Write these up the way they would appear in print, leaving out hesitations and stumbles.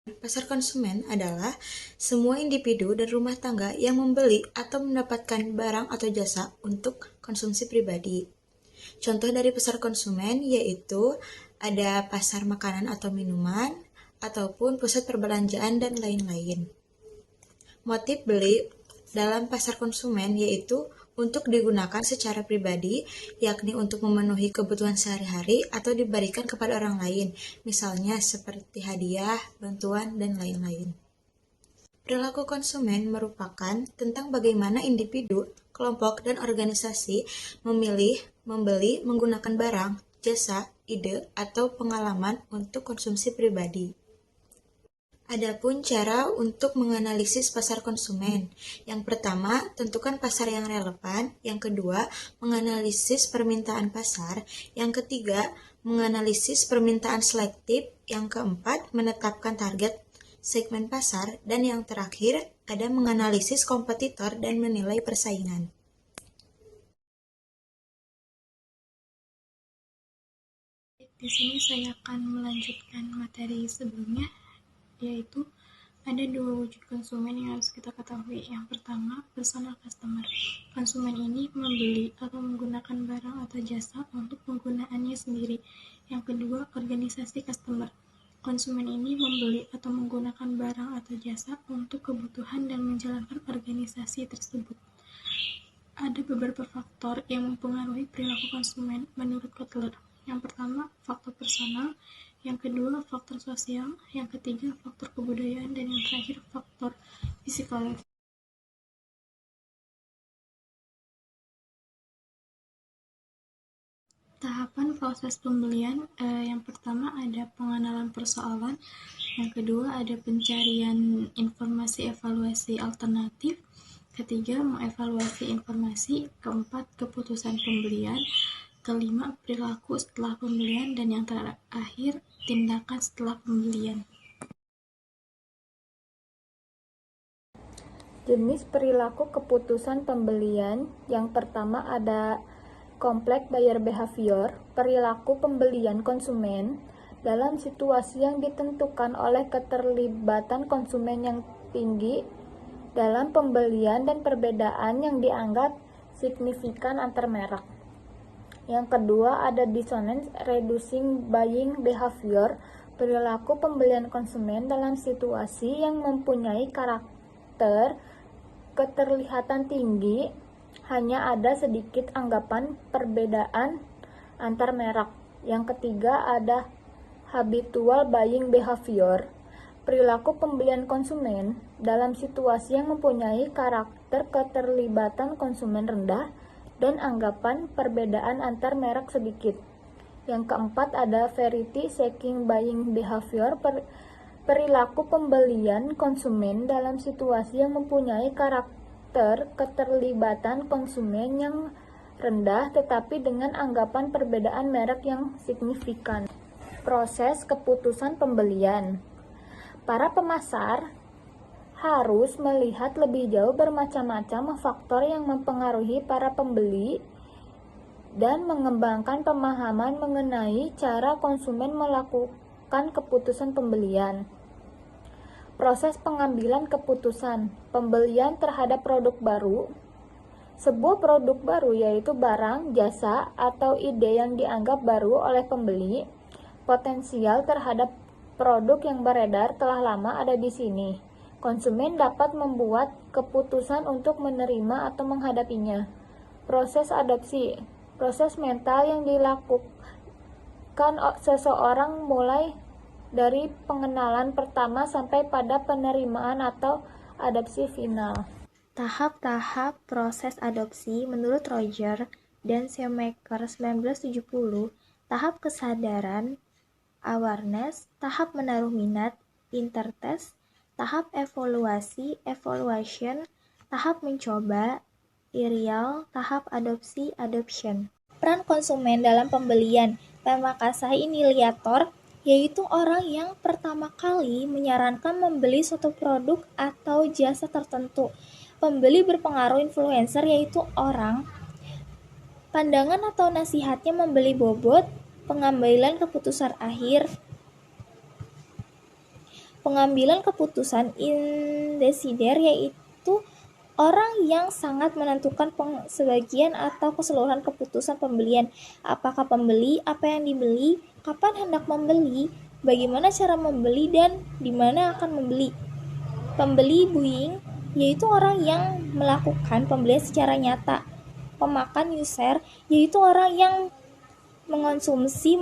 Pasar konsumen adalah semua individu dan rumah tangga yang membeli atau mendapatkan barang atau jasa untuk konsumsi pribadi. Contoh dari pasar konsumen yaitu ada pasar makanan atau minuman, ataupun pusat perbelanjaan dan lain-lain. Motif beli dalam pasar konsumen yaitu untuk digunakan secara pribadi, yakni untuk memenuhi kebutuhan sehari-hari atau diberikan kepada orang lain, misalnya seperti hadiah, bantuan, dan lain-lain. Perilaku konsumen merupakan tentang bagaimana individu, kelompok, dan organisasi memilih, membeli, menggunakan barang, jasa, ide, atau pengalaman untuk konsumsi pribadi. Adapun cara untuk menganalisis pasar konsumen. Yang pertama, tentukan pasar yang relevan. Yang kedua, menganalisis permintaan pasar. Yang ketiga, menganalisis permintaan selektif. Yang keempat, menetapkan target segmen pasar. Dan yang terakhir, ada menganalisis kompetitor dan menilai persaingan. Di sini saya akan melanjutkan materi sebelumnya, yaitu ada dua wujud konsumen yang harus kita ketahui. Yang pertama, personal customer. Konsumen ini membeli atau menggunakan barang atau jasa untuk penggunaannya sendiri. Yang kedua, organisasi customer. Konsumen ini membeli atau menggunakan barang atau jasa untuk kebutuhan dan menjalankan organisasi tersebut. Ada beberapa faktor yang mempengaruhi perilaku konsumen menurut Kotler. Yang pertama, faktor personal. Yang kedua, faktor sosial. Yang ketiga, faktor kebudayaan. Dan yang terakhir, faktor psikologis. Tahapan proses pembelian, yang pertama ada pengenalan persoalan. Yang kedua ada pencarian informasi evaluasi alternatif. Ketiga, mengevaluasi informasi. Keempat, keputusan pembelian. Kelima, perilaku setelah pembelian. Dan yang terakhir, tindakan setelah pembelian. Jenis perilaku keputusan pembelian. Yang pertama ada complex buyer behavior, perilaku pembelian konsumen dalam situasi yang ditentukan oleh keterlibatan konsumen yang tinggi dalam pembelian dan perbedaan yang dianggap signifikan antar merek. Yang kedua ada dissonance reducing buying behavior, perilaku pembelian konsumen dalam situasi yang mempunyai karakter keterlihatan tinggi, hanya ada sedikit anggapan perbedaan antar merek. Yang ketiga ada habitual buying behavior, perilaku pembelian konsumen dalam situasi yang mempunyai karakter keterlibatan konsumen rendah dan anggapan perbedaan antar merek sedikit. Yang keempat ada variety seeking buying behavior, perilaku pembelian konsumen dalam situasi yang mempunyai karakter keterlibatan konsumen yang rendah tetapi dengan anggapan perbedaan merek yang signifikan. Proses keputusan pembelian. Para pemasar harus melihat lebih jauh bermacam-macam faktor yang mempengaruhi para pembeli dan mengembangkan pemahaman mengenai cara konsumen melakukan keputusan pembelian. Proses pengambilan keputusan pembelian terhadap produk baru. Sebuah produk baru yaitu barang, jasa, atau ide yang dianggap baru oleh pembeli. Potensial terhadap produk yang beredar telah lama ada di sini. Konsumen dapat membuat keputusan untuk menerima atau menghadapinya. Proses adopsi, proses mental yang dilakukan seseorang mulai dari pengenalan pertama sampai pada penerimaan atau adopsi final. Tahap-tahap proses adopsi menurut Roger dan Shoemaker 1970, tahap kesadaran, awareness, tahap menaruh minat, intertest, tahap evaluasi, evaluation, tahap mencoba, irial, tahap adopsi, adoption. Peran konsumen dalam pembelian, pemakasai iniliator, yaitu orang yang pertama kali menyarankan membeli suatu produk atau jasa tertentu. Pembeli berpengaruh influencer, yaitu orang pandangan atau nasihatnya membeli bobot, pengambilan keputusan akhir. Pengambilan keputusan indesider yaitu orang yang sangat menentukan sebagian atau keseluruhan keputusan pembelian. Apakah pembeli, apa yang dibeli, kapan hendak membeli, bagaimana cara membeli, dan di mana akan membeli. Pembeli buying yaitu orang yang melakukan pembelian secara nyata. Pemakan user yaitu orang yang mengonsumsi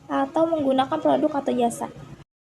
atau menggunakan produk atau jasa.